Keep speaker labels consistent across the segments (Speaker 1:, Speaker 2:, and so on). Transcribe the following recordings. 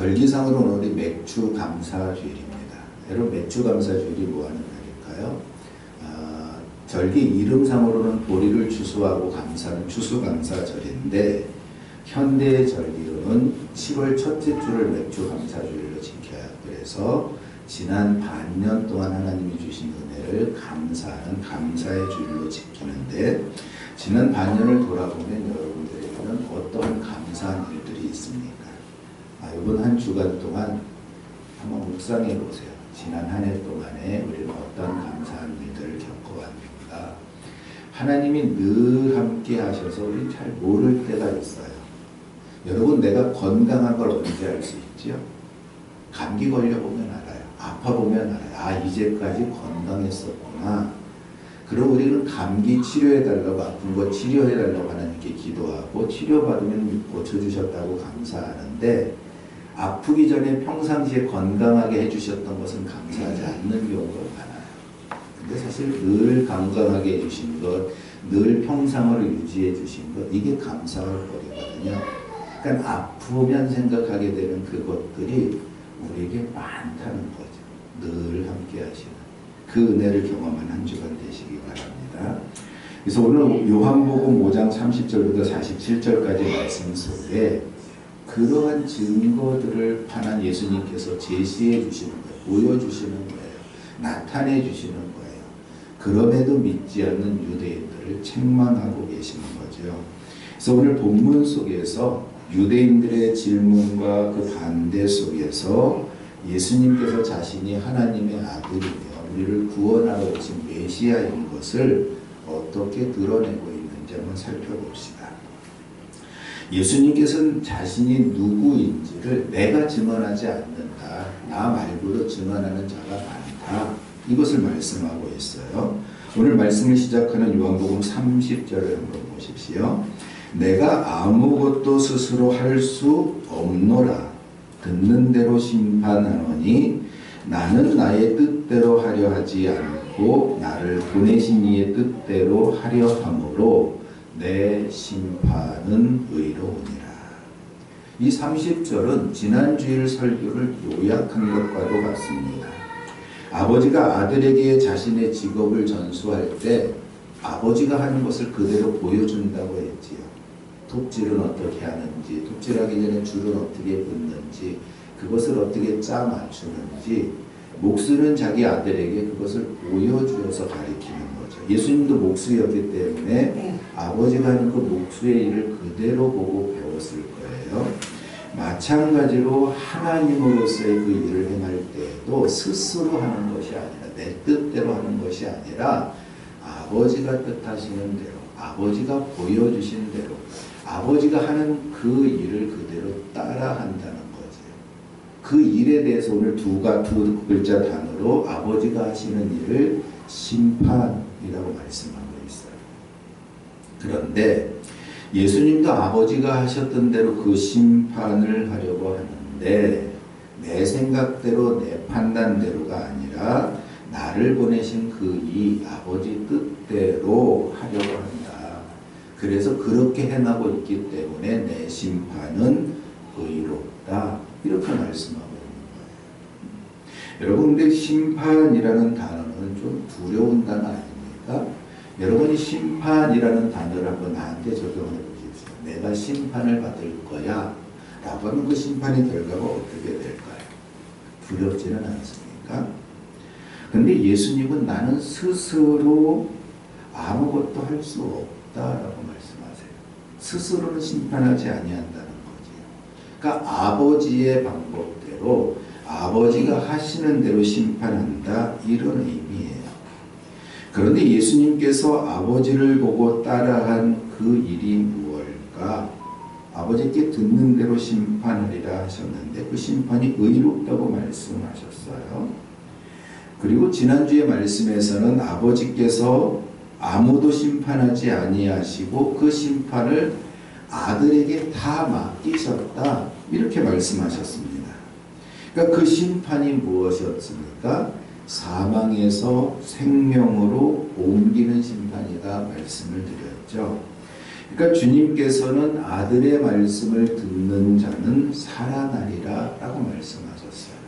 Speaker 1: 절기상으로는 우리 맥주 감사주일입니다. 여러분 맥주 감사주일이 뭐 하는 날일까요? 절기 이름상으로는 보리를 추수하고 감사는 추수감사절인데 현대의 절기로는 7월 첫째 주를 맥주 감사주일로 지켜요. 그래서 지난 반년 동안 하나님이 주신 은혜를 감사하는 감사의 주일로 지키는데 지난 반년을 돌아보면 여러분들에게는 어떠한 감사한 일들이 있습니까? 이번 한 주간 동안 한번 묵상해 보세요. 지난 한 해 동안에 우리는 어떤 감사한 일들을 겪어왔는가. 하나님이 늘 함께 하셔서 우리 잘 모를 때가 있어요. 여러분 내가 건강한 걸 언제 알 수 있죠? 감기 걸려보면 알아요. 아파보면 알아요. 이제까지 건강했었구나. 그럼 우리는 감기 치료해달라고 아픈 거 치료해달라고 하나님께 기도하고 치료받으면 고쳐주셨다고 감사하는데 아프기 전에 평상시에 건강하게 해주셨던 것은 감사하지 않는 경우가 많아요. 근데 사실 늘 건강하게 해주신 것, 늘 평상을 유지해 주신 것, 이게 감사할 거리거든요. 그러니까 아프면 생각하게 되는 그것들이 우리에게 많다는 거죠. 늘 함께 하시는 그 은혜를 경험한 한 주간 되시기 바랍니다. 그래서 오늘 요한복음 5장 30절부터 47절까지 말씀 속에 그러한 증거들을 판한 예수님께서 제시해 주시는 거예요. 보여주시는 거예요. 나타내 주시는 거예요. 그럼에도 믿지 않는 유대인들을 책망하고 계시는 거죠. 그래서 오늘 본문 속에서 유대인들의 질문과 그 반대 속에서 예수님께서 자신이 하나님의 아들이며 우리를 구원하러 오신 메시아인 것을 어떻게 드러내고 있는지 한번 살펴봅시다. 예수님께서는 자신이 누구인지를 내가 증언하지 않는다. 나 말고도 증언하는 자가 많다. 이것을 말씀하고 있어요. 오늘 말씀을 시작하는 요한복음 30절을 한번 보십시오. 내가 아무것도 스스로 할 수 없노라. 듣는 대로 심판하노니 나는 나의 뜻대로 하려 하지 않고 나를 보내신 이의 뜻대로 하려 함으로 내 심판은 의로우니라. 이 30절은 지난주일 설교를 요약한 것과도 같습니다. 아버지가 아들에게 자신의 직업을 전수할 때 아버지가 하는 것을 그대로 보여준다고 했지요. 톱질은 어떻게 하는지, 톱질하기 전에 줄은 어떻게 긋는지, 그것을 어떻게 짜 맞추는지 목수는 자기 아들에게 그것을 보여주어서 가르치는 거죠. 예수님도 목수였기 때문에 아버지가 하는 그 목수의 일을 그대로 보고 배웠을 거예요. 마찬가지로 하나님으로서의 그 일을 행할 때에도 스스로 하는 것이 아니라 내 뜻대로 하는 것이 아니라 아버지가 뜻하시는 대로 아버지가 보여주신 대로 아버지가 하는 그 일을 그대로 따라한다는 거죠. 그 일에 대해서 오늘 두 글자 단어로 아버지가 하시는 일을 심판이라고 말씀하고 있어요. 그런데 예수님도 아버지가 하셨던 대로 그 심판을 하려고 하는데 내 생각대로 내 판단대로가 아니라 나를 보내신 그 이 아버지 뜻대로 하려고 한다. 그래서 그렇게 행하고 있기 때문에 내 심판은 의롭다. 이렇게 말씀하고 있는 거예요. 여러분, 근데 심판이라는 단어는 좀 두려운 단어 아닙니까? 여러분이 심판이라는 단어를 한번 나한테 적용해 보십시오. 내가 심판을 받을 거야 라고 하면 그 심판의 결과가 어떻게 될까요? 두렵지는 않습니까? 근데 예수님은 나는 스스로 아무것도 할 수 없다라고 말씀하세요. 스스로는 심판하지 아니한다는 거지. 그러니까 아버지의 방법대로 아버지가 하시는 대로 심판한다, 이런 의미예요. 그런데 예수님께서 아버지를 보고 따라한 그 일이 무엇일까? 아버지께 듣는 대로 심판하리라 하셨는데 그 심판이 의롭다고 말씀하셨어요. 그리고 지난주의 말씀에서는 아버지께서 아무도 심판하지 아니하시고 그 심판을 아들에게 다 맡기셨다, 이렇게 말씀하셨습니다. 그러니까 그 심판이 무엇이었습니까? 사망에서 생명으로 옮기는 심판이다 말씀을 드렸죠. 그러니까 주님께서는 아들의 말씀을 듣는 자는 살아나리라 라고 말씀하셨어요.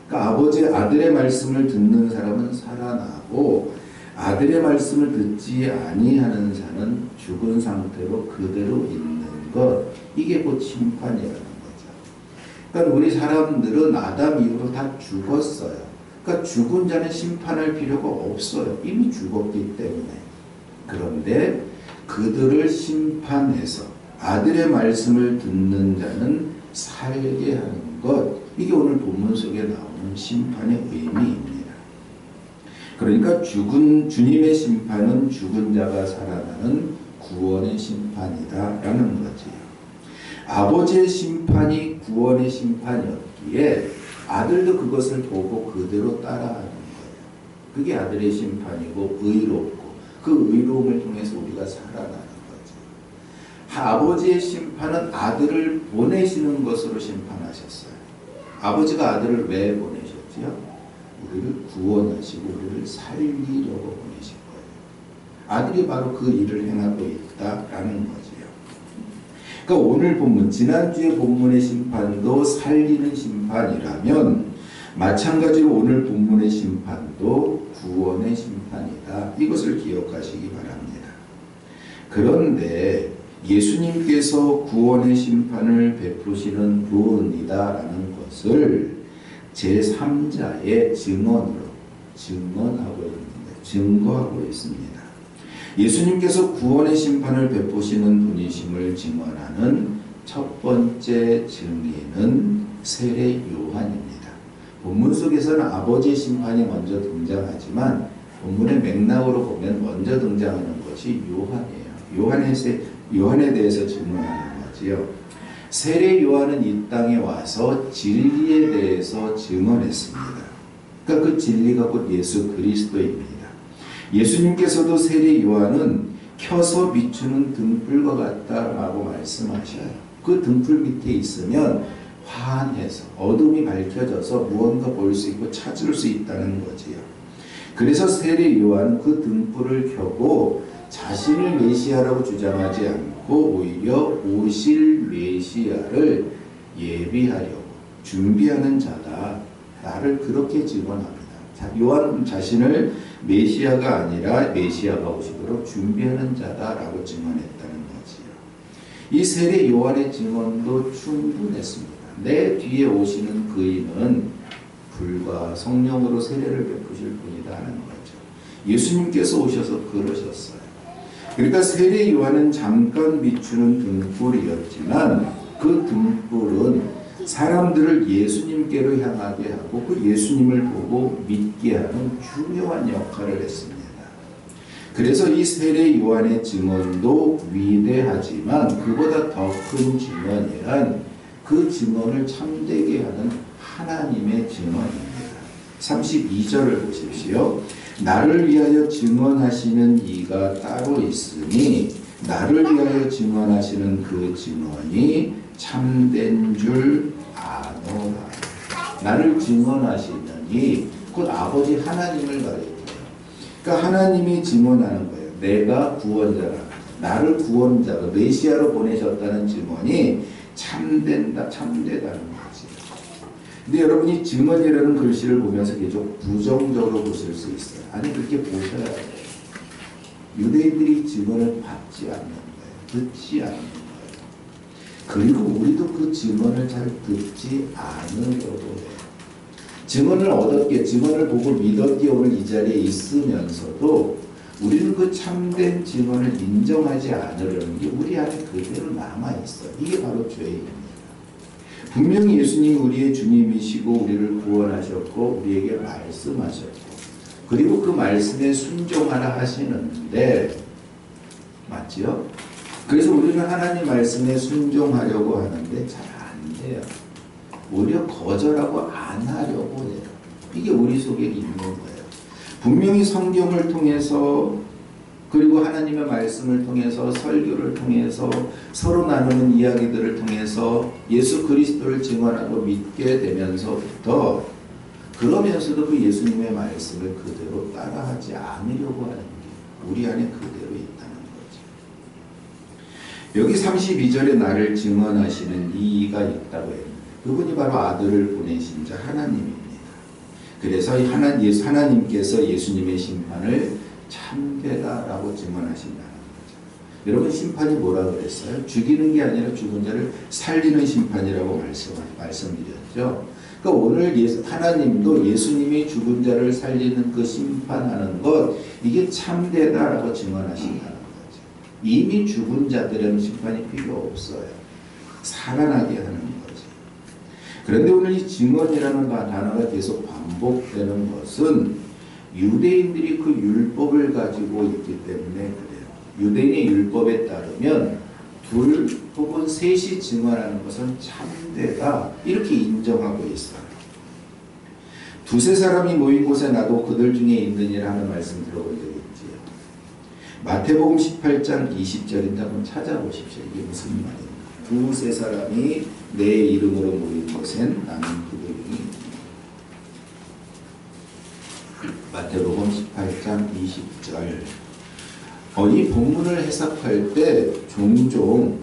Speaker 1: 그러니까 아들의 말씀을 듣는 사람은 살아나고 아들의 말씀을 듣지 아니하는 자는 죽은 상태로 그대로 있는 것, 이게 곧 심판이라는 거죠. 그러니까 우리 사람들은 아담 이후로 다 죽었어요. 그러니까 죽은 자는 심판할 필요가 없어요. 이미 죽었기 때문에. 그런데 그들을 심판해서 아들의 말씀을 듣는 자는 살게 하는 것, 이게 오늘 본문 속에 나오는 심판의 의미입니다. 그러니까 주님의 심판은 죽은 자가 살아나는 구원의 심판이다라는 거지요. 아버지의 심판이 구원의 심판이었기에 아들도 그것을 보고 그대로 따라하는 거예요. 그게 아들의 심판이고 의롭고 그 의로움을 통해서 우리가 살아나는 거죠. 아버지의 심판은 아들을 보내시는 것으로 심판하셨어요. 아버지가 아들을 왜 보내셨지요? 우리를 구원하시고 우리를 살리려고 보내신 거예요. 아들이 바로 그 일을 행하고 있다라는 거지요. 그러니까 오늘 본문, 지난주의 본문의 심판도 살리는 심판이라면 마찬가지로 오늘 본문의 심판도 구원의 심판이다. 이것을 기억하시기 바랍니다. 그런데 예수님께서 구원의 심판을 베푸시는 분이다라는 것을 제3자의 증언으로 증거하고 있습니다. 예수님께서 구원의 심판을 베푸시는 분이심을 증언하는 첫 번째 증인은 세례 요한입니다. 본문 속에서는 아버지의 심판이 먼저 등장하지만 본문의 맥락으로 보면 먼저 등장하는 것이 요한이에요. 요한에 대해서 증언하는 거지요. 세례 요한은 이 땅에 와서 진리에 대해서 증언했습니다. 그러니까 그 진리가 곧 예수 그리스도입니다. 예수님께서도 세례 요한은 켜서 비추는 등불과 같다라고 말씀하셔요. 그 등불 밑에 있으면 환해서 어둠이 밝혀져서 무언가 볼 수 있고 찾을 수 있다는 거지요. 그래서 세례 요한은 그 등불을 켜고 자신을 메시아라고 주장하지 않고 오히려 오실 메시아를 예비하려고 준비하는 자다. 나를 그렇게 증언합니다. 요한은 자신을 메시아가 아니라 메시아가 오시도록 준비하는 자다라고 증언했다는 거지요. 이 세례 요한의 증언도 충분했습니다. 내 뒤에 오시는 그이는 불과 성령으로 세례를 베푸실 분이다 하는 거죠. 예수님께서 오셔서 그러셨어요. 그러니까 세례 요한은 잠깐 비추는 등불이었지만 그 등불은 사람들을 예수님께로 향하게 하고 그 예수님을 보고 믿게 하는 중요한 역할을 했습니다. 그래서 이 세례 요한의 증언도 위대하지만 그보다 더 큰 증언이란 그 증언을 참되게 하는 하나님의 증언입니다. 32절을 보십시오. 나를 위하여 증언하시는 이가 따로 있으니 나를 위하여 증언하시는 그 증언이 참된 줄 아노라. 나를 증언하시는 이 곧 아버지 하나님을 가리켜요. 그러니까 하나님이 증언하는 거예요. 내가 구원자라. 나를 구원자로 메시아로 보내셨다는 증언이 참되다는 거지. 근데 여러분이 증언이라는 글씨를 보면서 계속 부정적으로 보실 수 있어요. 아니 그렇게 보셔야 돼요. 유대인들이 증언을 받지 않는 거예요. 듣지 않는 거예요. 그리고 우리도 그 증언을 잘 듣지 않으려고 해요. 증언을 얻었기에 증언을 보고 믿었기에 오늘 이 자리에 있으면서도 우리는 그 참된 증언을 인정하지 않으려는 게 우리 안에 그대로 남아있어요. 이게 바로 죄입니다. 분명히 예수님이 우리의 주님이시고 우리를 구원하셨고 우리에게 말씀하셨고 그리고 그 말씀에 순종하라 하시는데 맞죠? 그래서 우리는 하나님 말씀에 순종하려고 하는데 잘 안 돼요. 오히려 거절하고 안 하려고 해요. 이게 우리 속에 있는 거예요. 분명히 성경을 통해서 그리고 하나님의 말씀을 통해서 설교를 통해서 서로 나누는 이야기들을 통해서 예수 그리스도를 증언하고 믿게 되면서부터 그러면서도 그 예수님의 말씀을 그대로 따라하지 않으려고 하는 게 우리 안에 그대로 있다는 거죠. 여기 32절에 나를 증언하시는 이가 있다고 했는데 그분이 바로 아들을 보내신 자 하나님입니다. 그래서 하나님께서 예수님의 심판을 참되다라고 증언하신다는 거죠. 여러분 심판이 뭐라 그랬어요? 죽이는 게 아니라 죽은 자를 살리는 심판이라고 말씀드렸죠. 그러니까 오늘 하나님도 예수님이 죽은 자를 살리는 그 심판하는 것 이게 참되다라고 증언하신다는 거죠. 이미 죽은 자들은 심판이 필요 없어요. 살아나게 하는 거죠. 그런데 오늘 이 증언이라는 단어가 계속 반복되는 것은 유대인들이 그 율법을 가지고 있기 때문에 그래요. 유대인의 율법에 따르면 둘 혹은 셋이 증언하는 것은 참되다 이렇게 인정하고 있어요. 두세 사람이 모인 곳에 나도 그들 중에 있느니라 하는 말씀 들어본 적 있지요. 마태복음 18장 20절인데 한번 찾아보십시오. 이게 무슨 말입니까? 두세 사람이 내 이름으로 모인 곳엔 나는 그들 중에 마태복음 18장 20절. 이 본문을 해석할 때 종종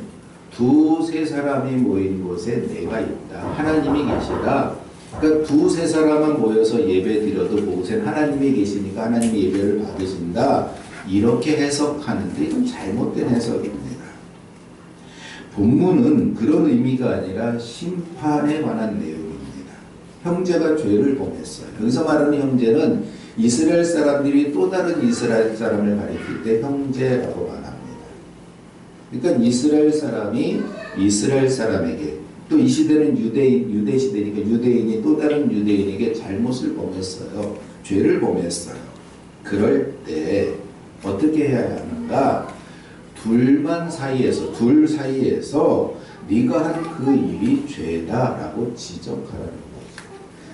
Speaker 1: 두세 사람이 모인 곳에 내가 있다. 하나님이 계시다. 그러니까 두세 사람만 모여서 예배 드려도 그곳엔 하나님이 계시니까 하나님이 예배를 받으신다. 이렇게 해석하는데 이건 잘못된 해석입니다. 본문은 그런 의미가 아니라 심판에 관한 내용입니다. 형제가 죄를 범했어요. 여기서 말하는 형제는 이스라엘 사람들이 또 다른 이스라엘 사람을 가리킬 때 형제라고 말합니다. 그러니까 이스라엘 사람이 이스라엘 사람에게 또 이 시대는 유대 시대니까 유대인이 또 다른 유대인에게 잘못을 범했어요. 죄를 범했어요. 그럴 때 어떻게 해야 하는가? 둘 사이에서 네가 한 그 일이 죄다라고 지적하라는 거죠.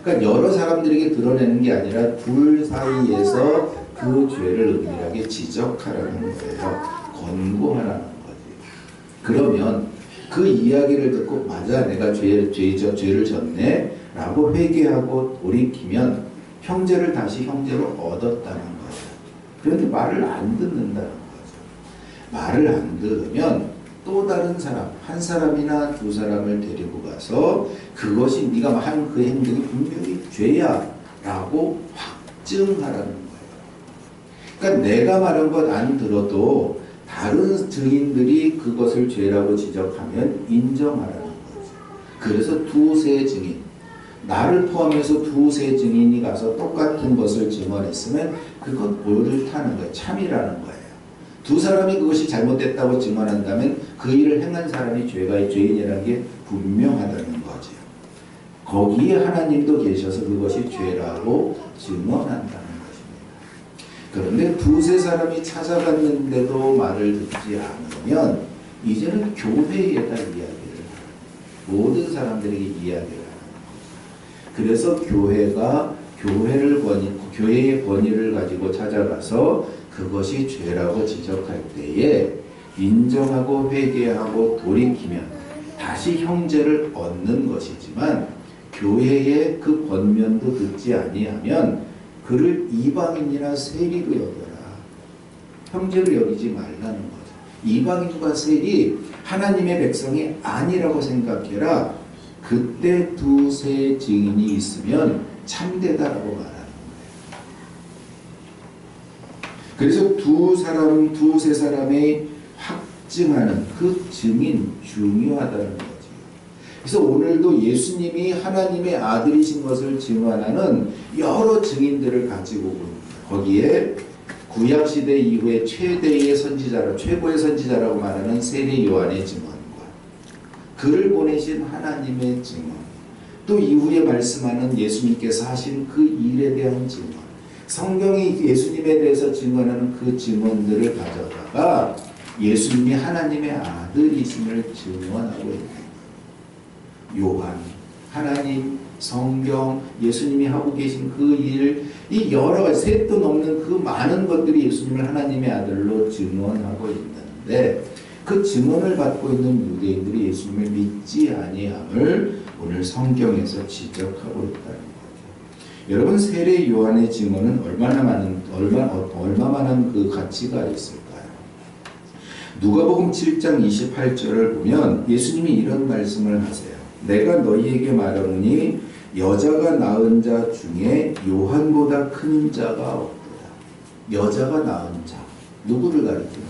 Speaker 1: 그러니까 여러 사람들에게 드러내는 게 아니라 둘 사이에서 그 죄를 은밀하게 지적하라는 거예요. 권고하라는 거지. 그러면 그 이야기를 듣고 맞아 내가 죄를 졌네 라고 회개하고 돌이키면 형제를 다시 형제로 얻었다는 거죠. 그런데 말을 안 듣는다는 거죠. 말을 안 들으면 또 다른 사람, 한 사람이나 두 사람을 데리고 가서 그것이 네가 한 그 행동이 분명히 죄야 라고 확증하라는 거예요. 그러니까 내가 말한 것 안 들어도 다른 증인들이 그것을 죄라고 지적하면 인정하라는 거죠. 그래서 두세 증인, 나를 포함해서 두세 증인이 가서 똑같은 것을 증언했으면 그건 옳다는 거예요. 참이라는 거예요. 두 사람이 그것이 잘못됐다고 증언한다면 그 일을 행한 사람이 죄인이라는 게 분명하다는 거죠. 거기에 하나님도 계셔서 그것이 죄라고 증언한다는 것입니다. 그런데 두세 사람이 찾아갔는데도 말을 듣지 않으면 이제는 교회에다 이야기를 하는 모든 사람들에게 이야기를 하는 거죠. 그래서 교회가 교회의 권위를 가지고 찾아가서 그것이 죄라고 지적할 때에 인정하고 회개하고 돌이키면 다시 형제를 얻는 것이지만 교회의 그 권면도 듣지 아니하면 그를 이방인이나 세리로 여겨라. 형제로 여기지 말라는 거죠. 이방인과 세리 하나님의 백성이 아니라고 생각해라. 그때 두세 증인이 있으면 참되다라고 말합니다. 그래서 두세 사람의 확증하는 그 증인 중요하다는 거죠. 그래서 오늘도 예수님이 하나님의 아들이신 것을 증언하는 여러 증인들을 가지고 옵니다. 거기에 구약시대 이후에 최고의 선지자라고 말하는 세례 요한의 증언과 그를 보내신 하나님의 증언, 또 이후에 말씀하는 예수님께서 하신 그 일에 대한 증언, 성경이 예수님에 대해서 증언하는 그 증언들을 가져다가 예수님이 하나님의 아들이심을 증언하고 있는 거예요. 요한, 하나님, 성경, 예수님이 하고 계신 그 일, 이 여러 가지 셋도 넘는 그 많은 것들이 예수님을 하나님의 아들로 증언하고 있는데 그 증언을 받고 있는 유대인들이 예수님을 믿지 아니함을 오늘 성경에서 지적하고 있다는 거죠. 여러분 세례 요한의 증언은 얼마만한 그 가치가 있을까요? 누가복음 7장 28절을 보면 예수님이 이런 말씀을 하세요. 내가 너희에게 말하노니 여자가 낳은 자 중에 요한보다 큰 자가 없도다. 여자가 낳은 자, 누구를 가리키는 걸까요?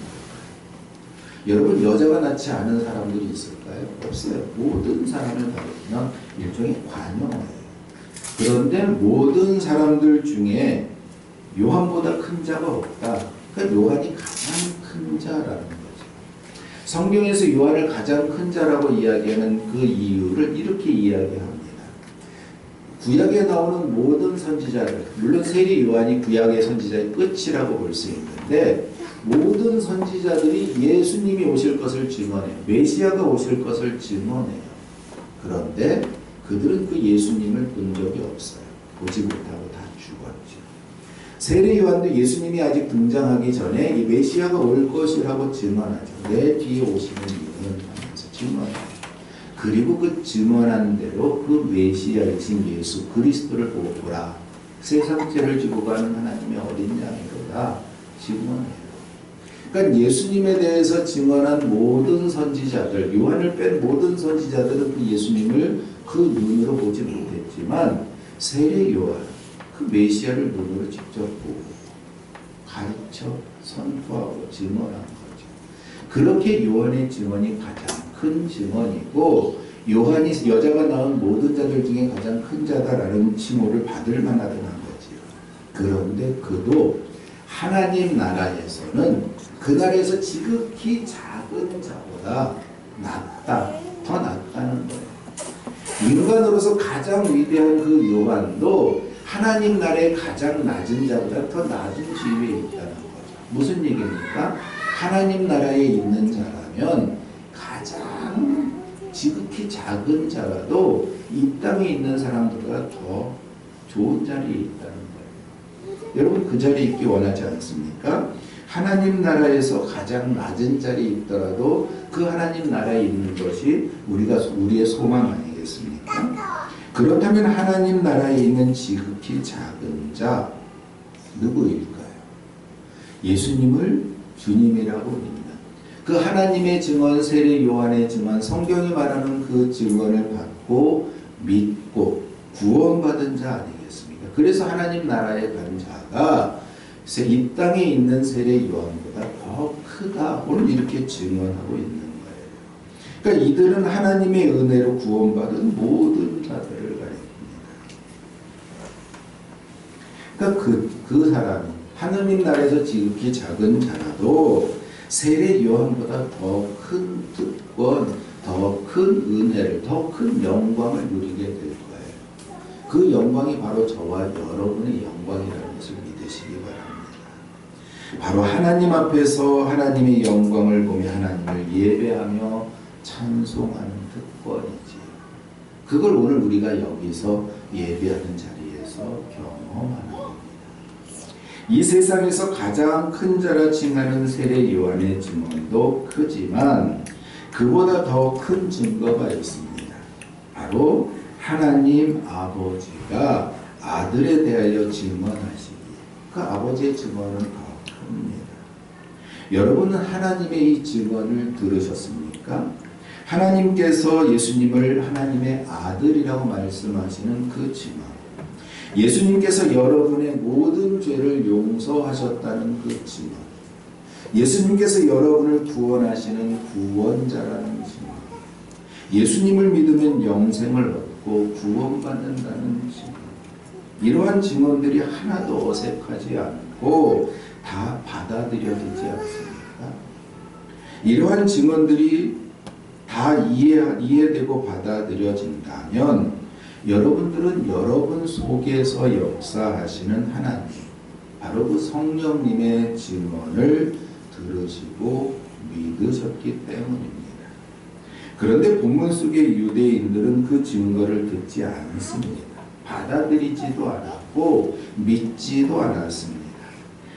Speaker 1: 여러분, 여자가 낳지 않은 사람들이 있을까요? 없어요. 모든 사람을 가리키는 일종의 관용어예요. 그런데 모든 사람들 중에 요한보다 큰 자가 없다. 그러니까 요한이 가장 큰 자라는 거죠. 성경에서 요한을 가장 큰 자라고 이야기하는 그 이유를 이렇게 이야기합니다. 구약에 나오는 모든 선지자들, 물론 세례 요한이 구약의 선지자의 끝이라고 볼 수 있는데, 모든 선지자들이 예수님이 오실 것을 증언해요. 메시아가 오실 것을 증언해요. 그런데 그들은 그 예수님을 본 적이 없어요. 보지 못하고 다 죽었죠. 세례 요한도 예수님이 아직 등장하기 전에 이 메시아가 올 것이라고 증언하죠. 내 뒤에 오시는 이는 하면서 증언해요. 그리고 그 증언한 대로 그 메시아이신 예수 그리스도를 보라. 세상 죄를 지고 가는 하나님의 어린 양이로다. 증언해요. 그러니까 예수님에 대해서 증언한 모든 선지자들, 요한을 뺀 모든 선지자들은 그 예수님을 그 눈으로 보지 못했지만 세례 요한, 그 메시아를 눈으로 직접 보고 가르쳐 선포하고 증언한 거죠. 그렇게 요한의 증언이 가장 큰 증언이고, 요한이 여자가 낳은 모든 자들 중에 가장 큰 자다라는 칭호를 받을 만하다는 거지요. 그런데 그도 하나님 나라에서는 그 나라에서 지극히 작은 자보다 낫다, 더 낫다는 거예요. 인간으로서 가장 위대한 그 요한도 하나님 나라의 가장 낮은 자보다 더 낮은 지위에 있다는 거죠. 무슨 얘기입니까? 하나님 나라에 있는 자라면 가장 지극히 작은 자라도 이 땅에 있는 사람들보다 더 좋은 자리에 있다는 거예요. 여러분, 그 자리에 있기 원하지 않습니까? 하나님 나라에서 가장 낮은 자리에 있더라도 그 하나님 나라에 있는 것이 우리의 소망 아니겠습니까? 그렇다면 하나님 나라에 있는 지극히 작은 자 누구일까요? 예수님을 주님이라고 믿는, 그 하나님의 증언, 세례 요한의 증언, 성경이 말하는 그 증언을 받고 믿고 구원받은 자 아니겠습니까? 그래서 하나님 나라에 간 자가 이 땅에 있는 세례 요한보다 더 크다, 오늘 이렇게 증언하고 있는 거예요. 그러니까 이들은 하나님의 은혜로 구원받은 모든 자들을 가리킵니다. 그러니까 그 사람이 하나님 나라에서 지극히 작은 자라도 세례 요한보다 더 큰 특권, 더 큰 은혜를, 더 큰 영광을 누리게 될 거예요. 그 영광이 바로 저와 여러분의 영광이라는 것을 믿으시기 바랍니다. 바로 하나님 앞에서 하나님의 영광을 보며 하나님을 예배하며 찬송하는 특권이지. 그걸 오늘 우리가 여기서 예배하는 자리에서 경험하는 겁니다. 이 세상에서 가장 큰 자라 칭하는 세례 요한의 증언도 크지만 그보다 더 큰 증거가 있습니다. 바로 하나님 아버지가 아들에 대하여 증언하시기, 그 아버지의 증언은 더 큽니다. 여러분은 하나님의 이 증언을 들으셨습니까? 하나님께서 예수님을 하나님의 아들이라고 말씀하시는 그 증언, 예수님께서 여러분의 모든 죄를 용서하셨다는 그 증언, 예수님께서 여러분을 구원하시는 구원자라는 증언, 예수님을 믿으면 영생을 얻고 구원받는다는 증언, 이러한 증언들이 하나도 어색하지 않고 다 받아들여지지 않습니까? 이러한 증언들이 다 이해되고 받아들여진다면 여러분들은 여러분 속에서 역사하시는 하나님, 바로 그 성령님의 증언을 들으시고 믿으셨기 때문입니다. 그런데 본문 속의 유대인들은 그 증거를 듣지 않습니다. 받아들이지도 않았고 믿지도 않았습니다.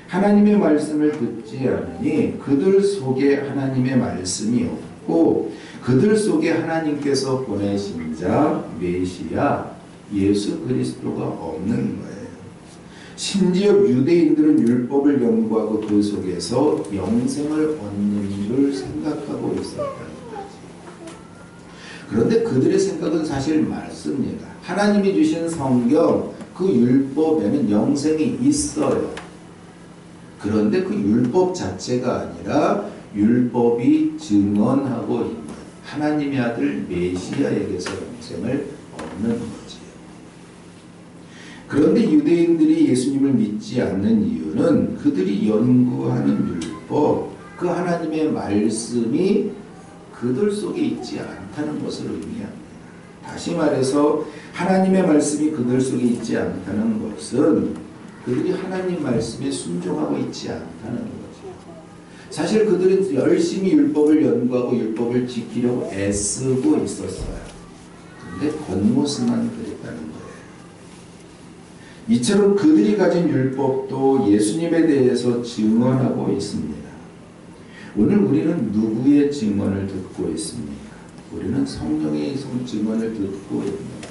Speaker 1: 하나님의 말씀을 듣지 않으니 그들 속에 하나님의 말씀이 없고 그들 속에 하나님께서 보내신 자 메시아 예수 그리스도가 없는 거예요. 심지어 유대인들은 율법을 연구하고 그 속에서 영생을 얻는 줄 생각하고 있었다는 거지. 그런데 그들의 생각은 사실 맞습니다. 하나님이 주신 성경, 그 율법에는 영생이 있어요. 그런데 그 율법 자체가 아니라 율법이 증언하고 있는 하나님의 아들 메시아에게서 영생을 얻는 거지. 그런데 유대인들이 예수님을 믿지 않는 이유는 그들이 연구하는 율법, 그 하나님의 말씀이 그들 속에 있지 않다는 것을 의미합니다. 다시 말해서 하나님의 말씀이 그들 속에 있지 않다는 것은 그들이 하나님 말씀에 순종하고 있지 않다는 거죠. 사실 그들은 열심히 율법을 연구하고 율법을 지키려고 애쓰고 있었어요. 근데 겉모습만 그랬다는 거예요. 이처럼 그들이 가진 율법도 예수님에 대해서 증언하고 있습니다. 오늘 우리는 누구의 증언을 듣고 있습니까? 우리는 성령의 증언을 듣고 있습니다.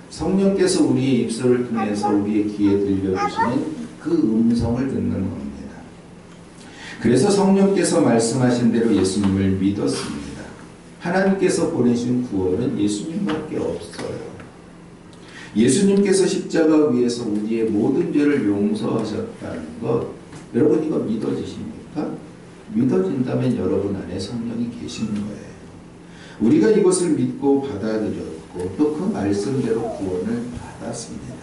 Speaker 1: 성령께서 우리의 입술을 통해서 우리의 귀에 들려주시는 그 음성을 듣는 겁니다. 그래서 성령께서 말씀하신 대로 예수님을 믿었습니다. 하나님께서 보내신 구원은 예수님밖에 없어요. 예수님께서 십자가 위에서 우리의 모든 죄를 용서하셨다는 것, 여러분 이거 믿어지십니까? 믿어진다면 여러분 안에 성령이 계신 거예요. 우리가 이것을 믿고 받아들였고 또 그 말씀대로 구원을 받았습니다.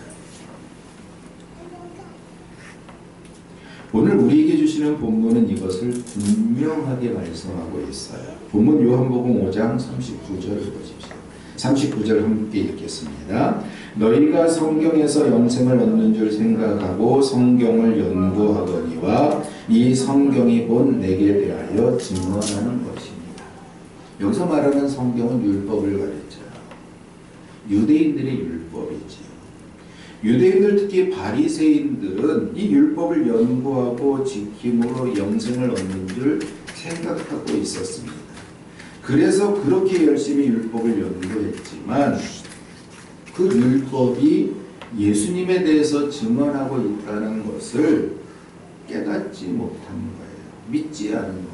Speaker 1: 오늘 우리에게 주시는 본문은 이것을 분명하게 말씀하고 있어요. 본문 요한복음 5장 39절을 보십시오. 39절 함께 읽겠습니다. 너희가 성경에서 영생을 얻는 줄 생각하고 성경을 연구하거니와 이 성경이 본 내게 대하여 증언하는 것입니다. 여기서 말하는 성경은 율법을 가르쳐요. 유대인들의 율법이지요. 유대인들 특히 바리새인들은 이 율법을 연구하고 지킴으로 영생을 얻는 줄 생각하고 있었습니다. 그래서 그렇게 열심히 율법을 연구했지만 그 율법이 예수님에 대해서 증언하고 있다는 것을 깨닫지 못한 거예요. 믿지 않은 겁니다.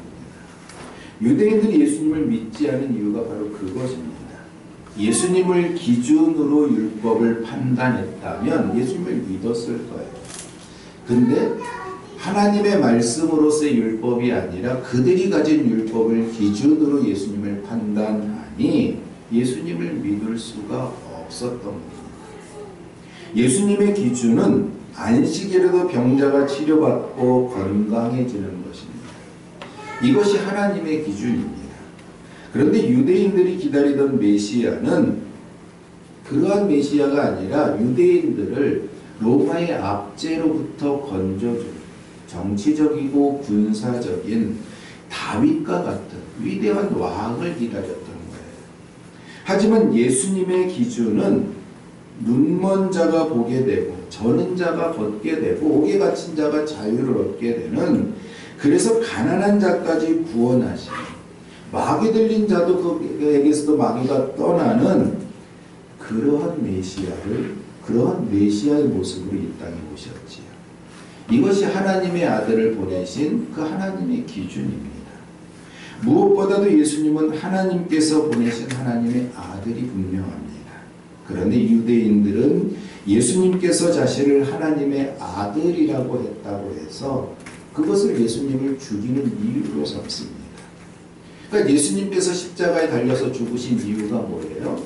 Speaker 1: 유대인들이 예수님을 믿지 않은 이유가 바로 그것입니다. 예수님을 기준으로 율법을 판단했다면 예수님을 믿었을 거예요. 근데 하나님의 말씀으로서의 율법이 아니라 그들이 가진 율법을 기준으로 예수님을 판단하니 예수님을 믿을 수가 없었던 겁니다. 예수님의 기준은 안식일에도 병자가 치료받고 건강해지는 것입니다. 이것이 하나님의 기준입니다. 그런데 유대인들이 기다리던 메시아는 그러한 메시아가 아니라 유대인들을 로마의 압제로부터 건져준 정치적이고 군사적인 다윗과 같은 위대한 왕을 기다렸던 거예요. 하지만 예수님의 기준은 눈먼 자가 보게 되고 저는 자가 걷게 되고 옥에 갇힌 자가 자유를 얻게 되는, 그래서 가난한 자까지 구원하시는, 마귀 들린 자도 그에게서도 마귀가 떠나는 그러한 메시아의 모습으로 이 땅에 오셨지요. 이것이 하나님의 아들을 보내신 그 하나님의 기준입니다. 무엇보다도 예수님은 하나님께서 보내신 하나님의 아들이 분명합니다. 그런데 유대인들은 예수님께서 자신을 하나님의 아들이라고 했다고 해서 그것을 예수님을 죽이는 이유로 삼습니다. 그러니까 예수님께서 십자가에 달려서 죽으신 이유가 뭐예요?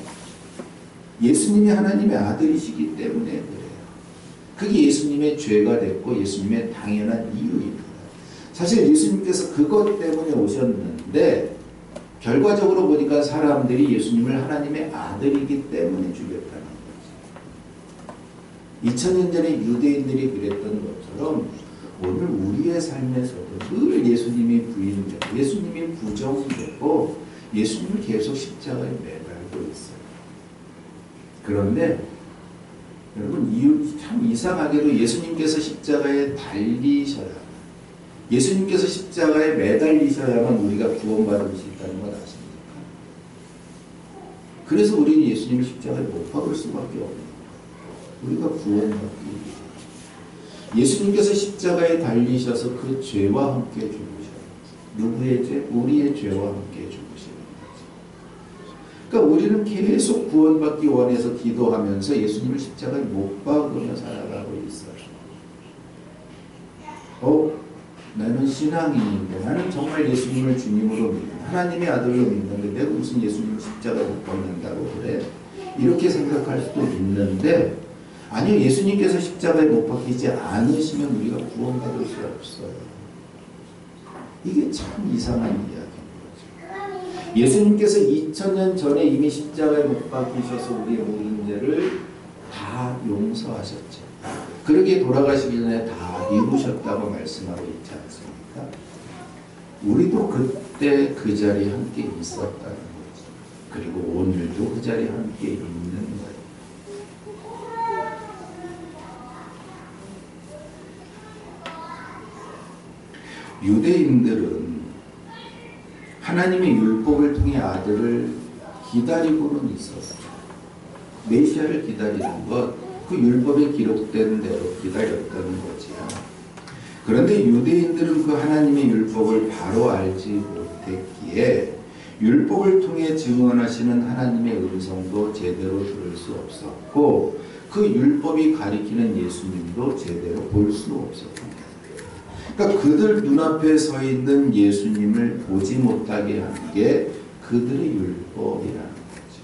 Speaker 1: 예수님이 하나님의 아들이시기 때문에 그래요. 그게 예수님의 죄가 됐고 예수님의 당연한 이유입니다. 사실 예수님께서 그것 때문에 오셨는데 결과적으로 보니까 사람들이 예수님을 하나님의 아들이기 때문에 죽였다는 거죠. 2000년 전에 유대인들이 그랬던 것처럼 오늘 우리의 삶에서도 늘 예수님이 부인되고 예수님이 부정되고 예수님을 계속 십자가에 매달고 있어요. 그런데 여러분 참 이상하게도 예수님께서 십자가에 달리셔야, 예수님께서 십자가에 매달리셔야만 우리가 구원받을 수 있다는 걸 아십니까? 그래서 우리는 예수님을 십자가에 못 박을 수밖에 없는 거예요. 우리가 구원받기 위해. 예수님께서 십자가에 달리셔서 그 죄와 함께 죽으셔요. 누구의 죄? 우리의 죄와 함께 죽으시는 거죠. 그러니까 우리는 계속 구원받기 원해서 기도하면서 예수님을 십자가에 못 박으며 살아가고 있어요. 나는 신앙인인데, 나는 정말 예수님을 주님으로 믿는, 하나님의 아들로 믿는데 내가 무슨 예수님을 십자가에 못 박는다고 그래? 이렇게 생각할 수도 있는데, 아니요, 예수님께서 십자가에 못 박히지 않으시면 우리가 구원받을 수 없어요. 이게 참 이상한 이야기인 거죠. 예수님께서 2000년 전에 이미 십자가에 못 박히셔서 우리의 모든 죄를 다 용서하셨죠. 그러기에 돌아가시기 전에 다 이루셨다고 말씀하고 있지 않습니까? 우리도 그때 그 자리에 함께 있었다는 거죠. 그리고 오늘도 그 자리에 함께 있는 거예요. 유대인들은 하나님의 율법을 통해 아들을 기다리고는 있었어요. 메시아를 기다리는 것, 그 율법에 기록된 대로 기다렸다는 거지요. 그런데 유대인들은 그 하나님의 율법을 바로 알지 못했기에 율법을 통해 증언하시는 하나님의 음성도 제대로 들을 수 없었고, 그 율법이 가리키는 예수님도 제대로 볼 수 없었습니다. 그러니까 그들 눈앞에 서 있는 예수님을 보지 못하게 하는 게 그들의 율법이라는 거죠.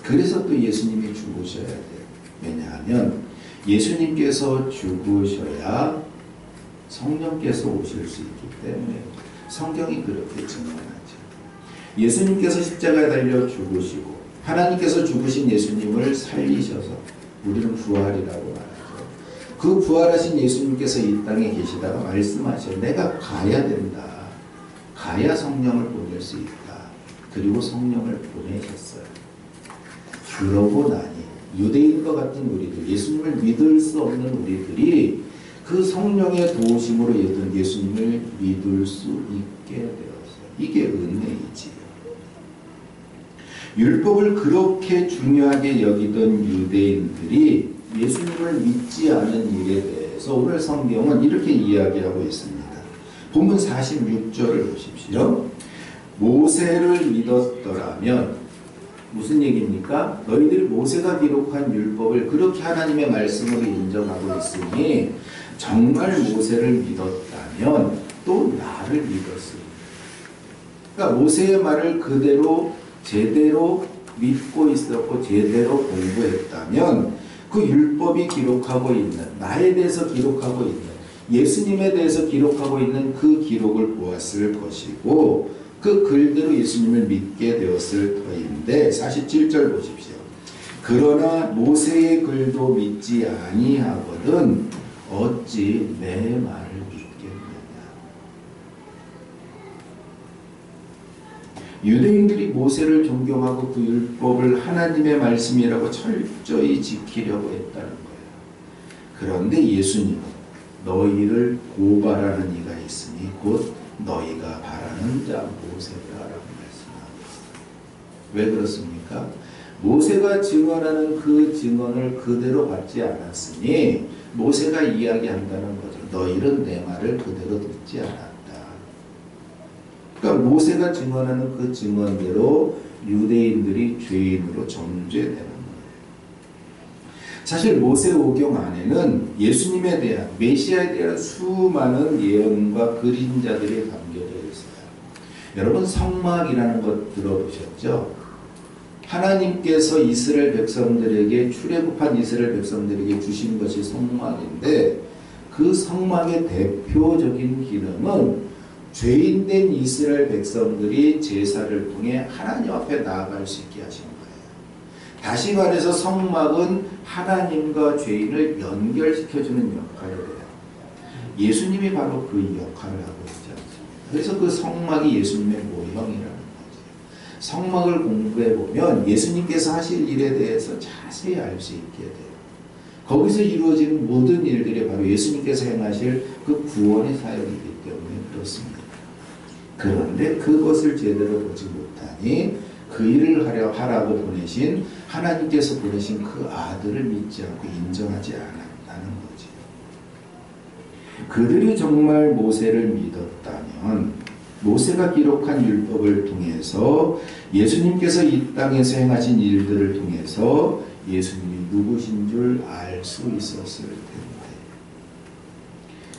Speaker 1: 그래서 또 예수님이 죽으셔야 돼요. 왜냐하면 예수님께서 죽으셔야 성령께서 오실 수 있기 때문에 성경이 그렇게 증언하죠. 예수님께서 십자가에 달려 죽으시고 하나님께서 죽으신 예수님을 살리셔서 우리는 부활이라고 말하죠. 그 부활하신 예수님께서 이 땅에 계시다가 말씀하셔요. 내가 가야 된다. 가야 성령을 보낼 수 있다. 그리고 성령을 보내셨어요. 그러고 나니 유대인과 같은 우리들, 예수님을 믿을 수 없는 우리들이 그 성령의 도우심으로 예수님을 믿을 수 있게 되었어요. 이게 은혜이지요. 율법을 그렇게 중요하게 여기던 유대인들이 예수님을 믿지 않은 일에 대해서 오늘 성경은 이렇게 이야기하고 있습니다. 본문 46절을 보십시오. 모세를 믿었더라면, 무슨 얘기입니까? 너희들이 모세가 기록한 율법을 그렇게 하나님의 말씀으로 인정하고 있으니 정말 모세를 믿었다면 또 나를 믿었습니다. 그러니까 모세의 말을 그대로 제대로 믿고 있었고 제대로 공부했다면 그 율법이 기록하고 있는, 나에 대해서 기록하고 있는, 예수님에 대해서 기록하고 있는 그 기록을 보았을 것이고 그 글대로 예수님을 믿게 되었을 터인데, 47절 보십시오. 그러나 모세의 글도 믿지 아니하거든 어찌 내 말을 믿겠느냐. 유대인들이 모세를 존경하고 그 율법을 하나님의 말씀이라고 철저히 지키려고 했다는 거예요. 그런데 예수님은 너희를 고발하는 이가 있으니 곧 너희가 바라는 자 모세다라고 말씀하고 있어요. 왜 그렇습니까? 모세가 증언하는 그 증언을 그대로 받지 않았으니 모세가 이야기한다는 거죠. 너희는 내 말을 그대로 듣지 않았다. 그러니까 모세가 증언하는 그 증언대로 유대인들이 죄인으로 정죄되는 거예요. 사실 모세오경 안에는 예수님에 대한, 메시아에 대한 수많은 예언과 그림자들이 담겨져 있어요. 여러분 성막이라는 것 들어보셨죠? 하나님께서 이스라엘 백성들에게, 출애굽한 이스라엘 백성들에게 주신 것이 성막인데, 그 성막의 대표적인 기능은 죄인된 이스라엘 백성들이 제사를 통해 하나님 앞에 나아갈 수 있게 하신 거예요. 다시 말해서 성막은 하나님과 죄인을 연결시켜주는 역할을 해요. 예수님이 바로 그 역할을 하고 있지 않습니까? 그래서 그 성막이 예수님의 모형이라는 거죠. 성막을 공부해보면 예수님께서 하실 일에 대해서 자세히 알 수 있게 돼요. 거기서 이루어지는 모든 일들이 바로 예수님께서 행하실 그 구원의 사역이기 때문에 그렇습니다. 그런데 그것을 제대로 보지 못하니 그 일을 하라고 보내신, 하나님께서 보내신 그 아들을 믿지 않고 인정하지 않았다는 거죠. 그들이 정말 모세를 믿었다면 모세가 기록한 율법을 통해서 예수님께서 이 땅에서 행하신 일들을 통해서 예수님이 누구신 줄 알 수 있었을 텐데,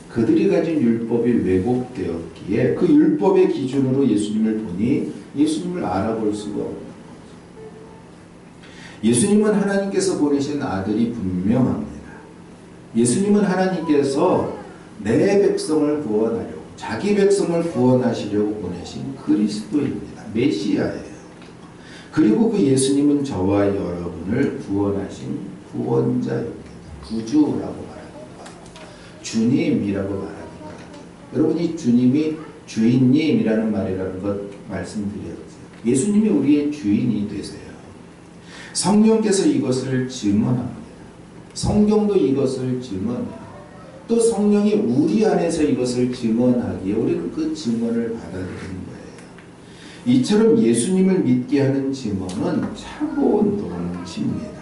Speaker 1: 그들이 가진 율법이 왜곡되었기에 그 율법의 기준으로 예수님을 보니 예수님을 알아볼 수가 없는 거죠. 예수님은 하나님께서 보내신 아들이 분명합니다. 예수님은 하나님께서 내 백성을 구원하려고, 자기 백성을 구원하시려고 보내신 그리스도입니다. 메시아예요. 그리고 그 예수님은 저와 여러분을 구원하신 구원자입니다. 구주라고 말합니다. 주님이라고 말합니다. 여러분이 주님이 주인님이라는 말이라는 것 말씀드렸어요. 예수님이 우리의 주인이 되세요. 성령께서 이것을 증언합니다. 성경도 이것을 증언해요. 또 성령이 우리 안에서 이것을 증언하기에 우리는 그 증언을 받아들이는 거예요. 이처럼 예수님을 믿게 하는 증언은 차가운 동심입니다.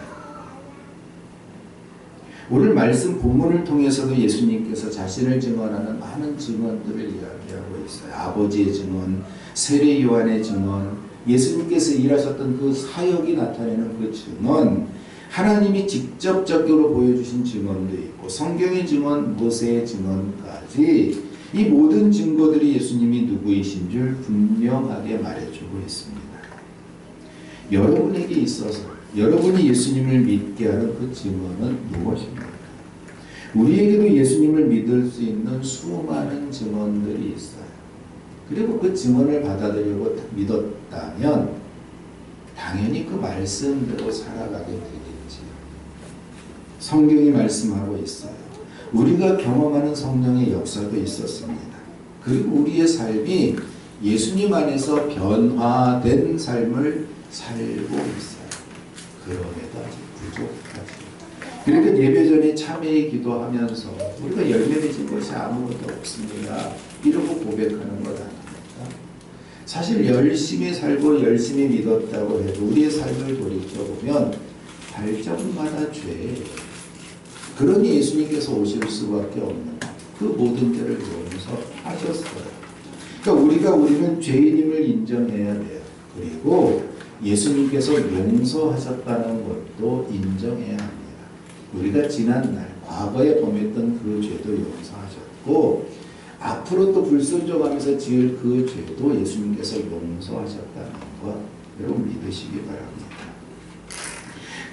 Speaker 1: 오늘 말씀 본문을 통해서도 예수님께서 자신을 증언하는 많은 증언들을 이야기하고 있어요. 아버지의 증언, 세례 요한의 증언, 예수님께서 일하셨던 그 사역이 나타내는 그 증언, 하나님이 직접적으로 보여주신 증언도 있고 성경의 증언, 모세의 증언까지 이 모든 증거들이 예수님이 누구이신 줄 분명하게 말해주고 있습니다. 여러분에게 있어서 여러분이 예수님을 믿게 하는 그 증언은 무엇입니까? 우리에게도 예수님을 믿을 수 있는 수많은 증언들이 있어요. 그리고 그 증언을 받아들이고 믿었다면 당연히 그 말씀대로 살아가게 되겠지요. 성경이 말씀하고 있어요. 우리가 경험하는 성령의 역사도 있었습니다. 그리고 우리의 삶이 예수님 안에서 변화된 삶을 살고 있어요. 그럼에도 아직 부족하지. 그러니까 예배 전에 참회의 기도하면서 우리가 열매 맺은 것이 아무것도 없습니다. 이러고 고백하는 것 아닙니까? 사실 열심히 살고 열심히 믿었다고 해도 우리의 삶을 돌이켜보면 발전마다 죄예요. 그러니 예수님께서 오실 수밖에 없는 그 모든 죄를 용서하셨어요. 그러니까 우리는 죄인임을 인정해야 돼요. 그리고 예수님께서 용서하셨다는 것도 인정해야 합니다. 우리가 지난날 과거에 범했던 그 죄도 용서하셨고 앞으로 또 불순종하면서 지을 그 죄도 예수님께서 용서하셨다는 것 여러분 믿으시기 바랍니다.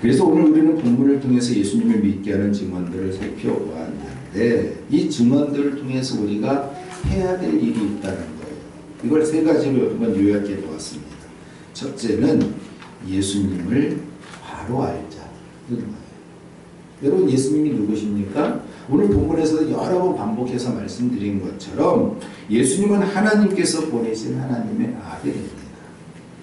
Speaker 1: 그래서 오늘 우리는 본문을 통해서 예수님을 믿게 하는 증언들을 살펴보았는데 이 증언들을 통해서 우리가 해야 될 일이 있다는 거예요. 이걸 세 가지로 한번 요약해 보았습니다. 첫째는 예수님을 바로 알자. 여러분 예수님이 누구십니까? 오늘 본문에서 여러 번 반복해서 말씀드린 것처럼 예수님은 하나님께서 보내신 하나님의 아들입니다.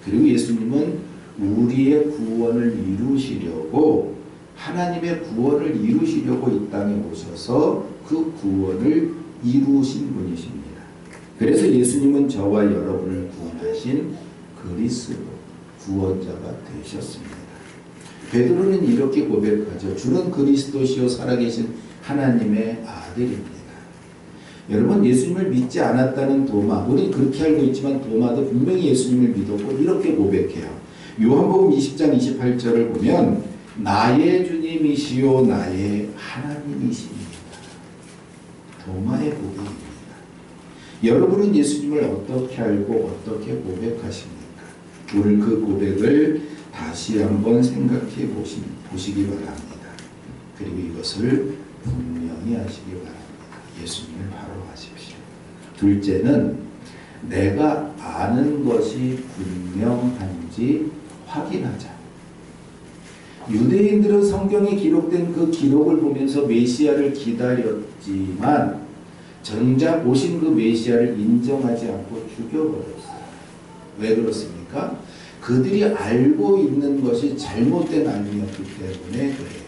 Speaker 1: 그리고 예수님은 우리의 구원을 이루시려고 하나님의 구원을 이루시려고 이 땅에 오셔서 그 구원을 이루신 분이십니다. 그래서 예수님은 저와 여러분을 구원하신 그리스도 구원자가 되셨습니다. 베드로는 이렇게 고백하죠. 주는 그리스도시요 살아계신 하나님의 아들입니다. 여러분 예수님을 믿지 않았다는 도마, 우리는 그렇게 알고 있지만 도마도 분명히 예수님을 믿었고 이렇게 고백해요. 요한복음 20장 28절을 보면 나의 주님이시요 나의 하나님이십니다. 도마의 고백입니다. 여러분은 예수님을 어떻게 알고 어떻게 고백하십니까? 오늘 그 고백을 다시 한번 생각해 보시기 바랍니다. 그리고 이것을 분명히 하시기 바랍니다. 예수님을 바로 하십시오. 둘째는 내가 아는 것이 분명한지 확인하자. 유대인들은 성경에 기록된 그 기록을 보면서 메시아를 기다렸지만 정작 오신 그 메시아를 인정하지 않고 죽여버렸어요. 왜 그렇습니까? 그들이 알고 있는 것이 잘못된 알미였기 때문에 그래요.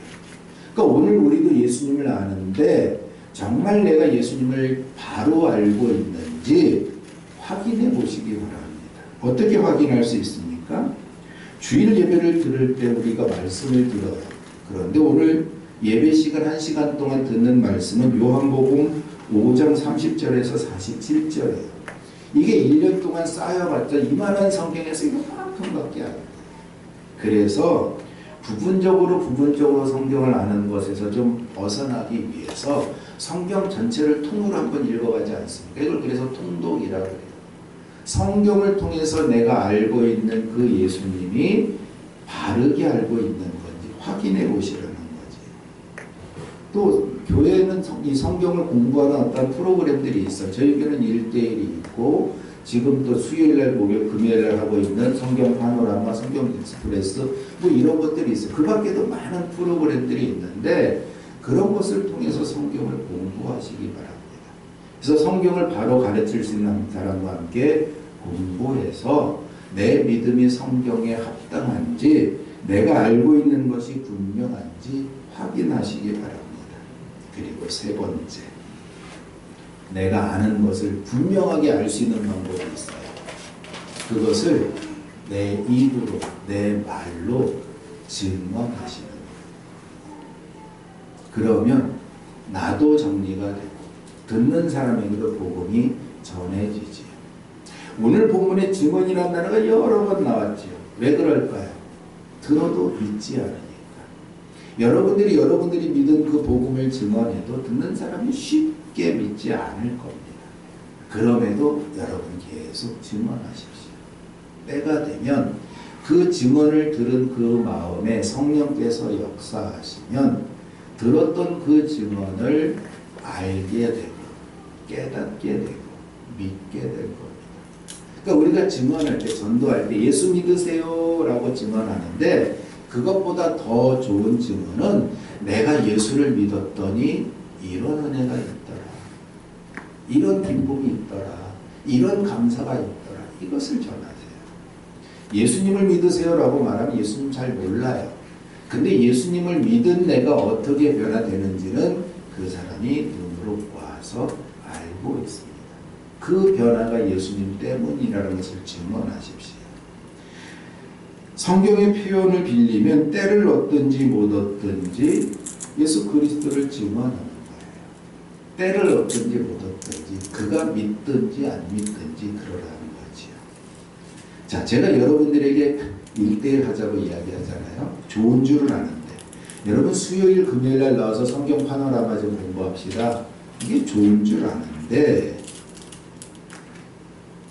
Speaker 1: 그러니까 오늘 우리도 예수님을 아는데 정말 내가 예수님을 바로 알고 있는지 확인해 보시기 바랍니다. 어떻게 확인할 수 있습니까? 주일 예배를 들을 때 우리가 말씀을 들어요. 그런데 오늘 예배 시간 1시간 동안 듣는 말씀은 요한복음 5장 30절에서 47절이에요. 이게 1년 동안 쌓여봤자 이만한 성경에서 이만큼밖에 안 돼요. 그래서 부분적으로 성경을 아는 것에서 좀 벗어나기 위해서 성경 전체를 통으로 한번 읽어가지 않습니까? 이걸 그래서 통독이라고 해요. 성경을 통해서 내가 알고 있는 그 예수님이 바르게 알고 있는 건지 확인해 보시라는 거지. 또 교회는 이 성경을 공부하는 어떤 프로그램들이 있어요. 저희 교회는 1대1이 있고 지금 또 수요일날, 목요일, 금요일날 하고 있는 성경 파노라마, 성경 익스프레스 뭐 이런 것들이 있어요. 그 밖에도 많은 프로그램들이 있는데 그런 것을 통해서 성경을 공부하시기 바랍니다. 그래서 성경을 바로 가르칠 수 있는 사람과 함께 공부해서 내 믿음이 성경에 합당한지 내가 알고 있는 것이 분명한지 확인하시기 바랍니다. 그리고 세 번째, 내가 아는 것을 분명하게 알 수 있는 방법이 있어요. 그것을 내 입으로, 내 말로 증언하시는 거예요. 그러면 나도 정리가 되고 듣는 사람에게도 복음이 전해지지요. 오늘 본문에 증언이라는 단어가 여러 번 나왔지요. 왜 그럴까요? 들어도 믿지 않으니까. 여러분들이 믿은 그 복음을 증언해도 듣는 사람이 쉽게 믿지 않을 겁니다. 그럼에도 여러분 계속 증언하십시오. 때가 되면 그 증언을 들은 그 마음에 성령께서 역사하시면 들었던 그 증언을 알게 되고 깨닫게 되고 믿게 될 겁니다. 그러니까 우리가 증언할 때, 전도할 때 예수 믿으세요 라고 증언하는데 그것보다 더 좋은 증언은 내가 예수를 믿었더니 이런 은혜가 있더라, 이런 기쁨이 있더라, 이런 감사가 있더라, 이것을 전하세요. 예수님을 믿으세요 라고 말하면 예수님 잘 몰라요. 근데 예수님을 믿은 내가 어떻게 변화되는지는 그 사람이 눈으로 봐서 알고 있습니다. 그 변화가 예수님 때문이라는 것을 증언하십시오. 성경의 표현을 빌리면 때를 얻든지 못 얻든지 예수 그리스도를 증언하는 거예요. 때를 얻든지 못 얻든지 그가 믿든지 안 믿든지 그러라는 거지요. 자, 제가 여러분들에게 1대1 하자고 이야기하잖아요. 좋은 줄은 아는데 여러분 수요일 금요일 날 나와서 성경 파노라마 좀 공부합시다. 이게 좋은 줄 아는데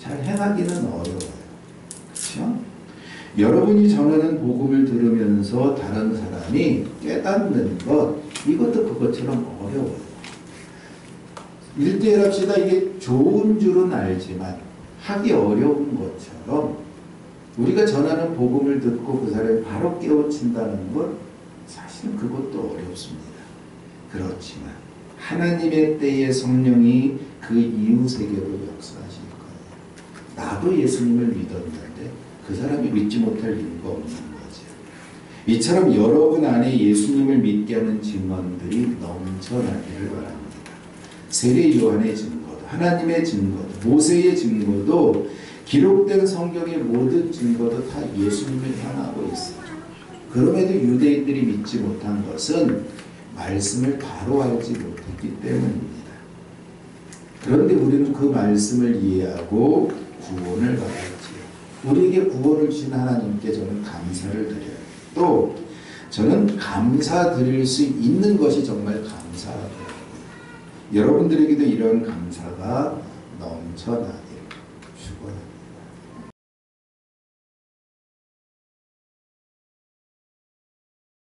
Speaker 1: 잘 행하기는 어려워요. 그렇죠? 여러분이 전하는 복음을 들으면서 다른 사람이 깨닫는 것, 이것도 그것처럼 어려워요. 1대1 합시다. 이게 좋은 줄은 알지만 하기 어려운 것처럼 우리가 전하는 복음을 듣고 그 사람이 바로 깨우친다는 것, 사실은 그것도 어렵습니다. 그렇지만 하나님의 때에 성령이 그 이웃에게도 역사하실 거예요. 나도 예수님을 믿었는데 그 사람이 믿지 못할 이유가 없는 거죠. 이처럼 여러분 안에 예수님을 믿게 하는 증언들이 넘쳐나기를 바랍니다. 세례 요한의 증거도, 하나님의 증거도, 모세의 증거도, 기록된 성경의 모든 증거도 다 예수님을 향하고 있어요. 그럼에도 유대인들이 믿지 못한 것은 말씀을 바로 알지 못했기 때문입니다. 그런데 우리는 그 말씀을 이해하고 구원을 받았지요. 우리에게 구원을 주신 하나님께 저는 감사를 드려요. 또 저는 감사드릴 수 있는 것이 정말 감사하더라고요. 여러분들에게도 이런 감사가 넘쳐나요.